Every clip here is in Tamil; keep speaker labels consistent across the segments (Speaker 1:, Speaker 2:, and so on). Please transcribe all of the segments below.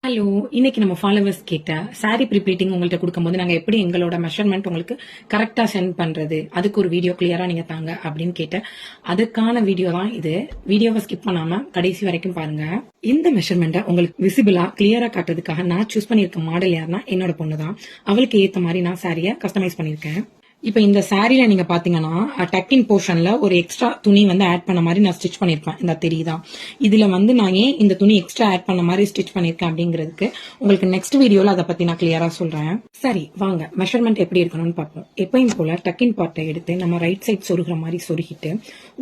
Speaker 1: ஹலோ, இன்னைக்கு நம்ம ஃபாலோவர்ஸ் கேட்ட சாரி ப்ரீப்ளீட்டிங் உங்கள்கிட்ட கொடுக்கும்போது நாங்க எப்படி எங்களோட மெஷர்மெண்ட் உங்களுக்கு கரெக்டா சென்ட் பண்றது, அதுக்கு ஒரு வீடியோ கிளியரா நீங்க தாங்க அப்படின்னு கேட்ட அதுக்கான வீடியோ தான் இது. வீடியோவை ஸ்கிப் பண்ணாம கடைசி வரைக்கும் பாருங்க. இந்த மெஷர்மெண்ட்டை உங்களுக்கு விசிபிளா கிளியரா காட்டுறதுக்காக நான் சூஸ் பண்ணிருக்க மாடல் யாருன்னா என்னோட பொண்ணு தான். அவளுக்கு ஏத்த மாதிரி நான் சாரியை கஸ்டமைஸ் பண்ணிருக்கேன். இப்ப இந்த சாரியில நீங்க பாத்தீங்கன்னா டக்கின் போர்ஷன்ல ஒரு எக்ஸ்ட்ரா துணி வந்து ஆட் பண்ண மாதிரி நான் ஸ்டிச் பண்ணிருப்பேன். இந்த தெரியுதா? இதுல வந்து நான் ஏன் இந்த துணி எக்ஸ்ட்ரா ஆட் பண்ண மாதிரி ஸ்டிச் பண்ணிருக்கேன் அப்படிங்கிறதுக்கு உங்களுக்கு நெக்ஸ்ட் வீடியோல அதை பத்தி நான் கிளியரா சொல்றேன். சரி வாங்க மெஷர்மெண்ட் எப்படி இருக்கணும்னு பார்ப்போம். எப்பயும் போல டக்கின் பார்ட்டை எடுத்து நம்ம ரைட் சைட் சொருகிற மாதிரி சொருகிட்டு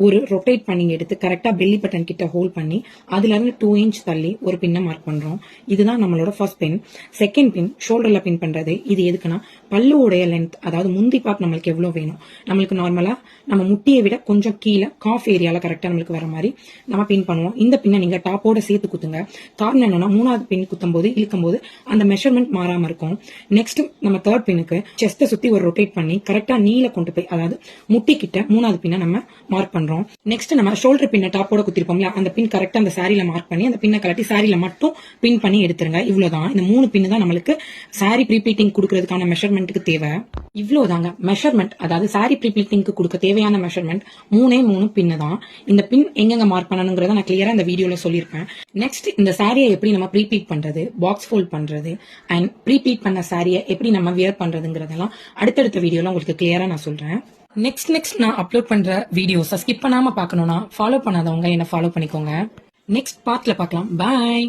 Speaker 1: ஒரு ரொட்டேட் பண்ணி எடுத்து கரெக்டா பெல்லி பட்டன் கிட்ட ஹோல்ட் பண்ணி அதுல இருந்து 2 இன்ச் தள்ளி ஒரு பின்னை மார்க் பண்றோம். இதுதான் நம்மளோட ஃபர்ஸ்ட் பின். செகண்ட் பின் ஷோல்டர்ல பின் பண்றது. இது எதுக்குன்னா பல்லுவோடைய லென்த், அதாவது முந்தி பார்ட் நம்மளுக்கு எவ்வளவு வேணும், நம்மளுக்கு நார்மலா நம்ம முட்டியை விட கொஞ்சம் கீழே காஃப் ஏரியால கரெக்டா நம்மளுக்கு வர மாதிரி நம்ம பின் பண்ணுவோம். இந்த பின்னை நீங்க டாப்போட சேர்த்து குத்துங்க. காரணம் என்னன்னா 3வது பின் குத்தும் போது இழுக்கும் போது அந்த மெஷர்மெண்ட் மாறாம இருக்கும். நெக்ஸ்ட் நம்ம தேர்ட் பின்னுக்கு செஸ்ட்டை சுத்தி ஒரு ரொட்டேட் பண்ணி கரெக்டா நீல கொண்டு போய், அதாவது முட்டி கிட்ட 3வது பின்னை நம்ம மார்க் பண்றோம். நெக்ஸ்ட் நம்ம ஷோல்டர் பின்னை டாப்போட குத்திருப்போம், அந்த பின் கரெக்டா அந்த சாரியில மார்க் பண்ணி அந்த பின்னை கலட்டி சாரியில மட்டும் பின் பண்ணி எடுத்துருங்க. இவ்வளவுதான். இந்த 3 பின்னு தான் நம்மளுக்கு சாரி ப்ரீப்ளீட்டிங் கொடுக்கறதுக்கான மெஷர்மெண்ட்டுக்கு தேவை. இவ்வளவுதாங்க மெஷர்மெண்ட். அதாவது சாரி ப்ரீப்ளீட்டிங்க்கு கொடுக்க தேவையான மெஷர்மெண்ட் 3 பின்னு தான். இந்த பின் எங்கெங்க மார்க் பண்ணணுங்கிறத நான் கிளியரா இந்த வீடியோல சொல்லியிருப்பேன். நெக்ஸ்ட் இந்த சாரியை எப்படி நம்ம ப்ரீப்ளீட் பண்றது, பாக்ஸ் ஃபோல்ட் பண்றது அண்ட் ப்ரீப்ளீட் பண்ண சாரியை எப்படி நம்ம வியர் பண்றதுங்கிறதெல்லாம் அடுத்தடுத்த வீடியோல உங்களுக்கு கிளியரா நான் சொல்றேன். நெக்ஸ்ட் நான் அப்லோட் பண்ற வீடியோஸை ஸ்கிப் பண்ணாம பார்க்கணும்னா ஃபாலோ பண்ணாதவங்க என்ன ஃபாலோ பண்ணிக்கோங்க. நெக்ஸ்ட் பார்ட்ல பார்க்கலாம். பாய்.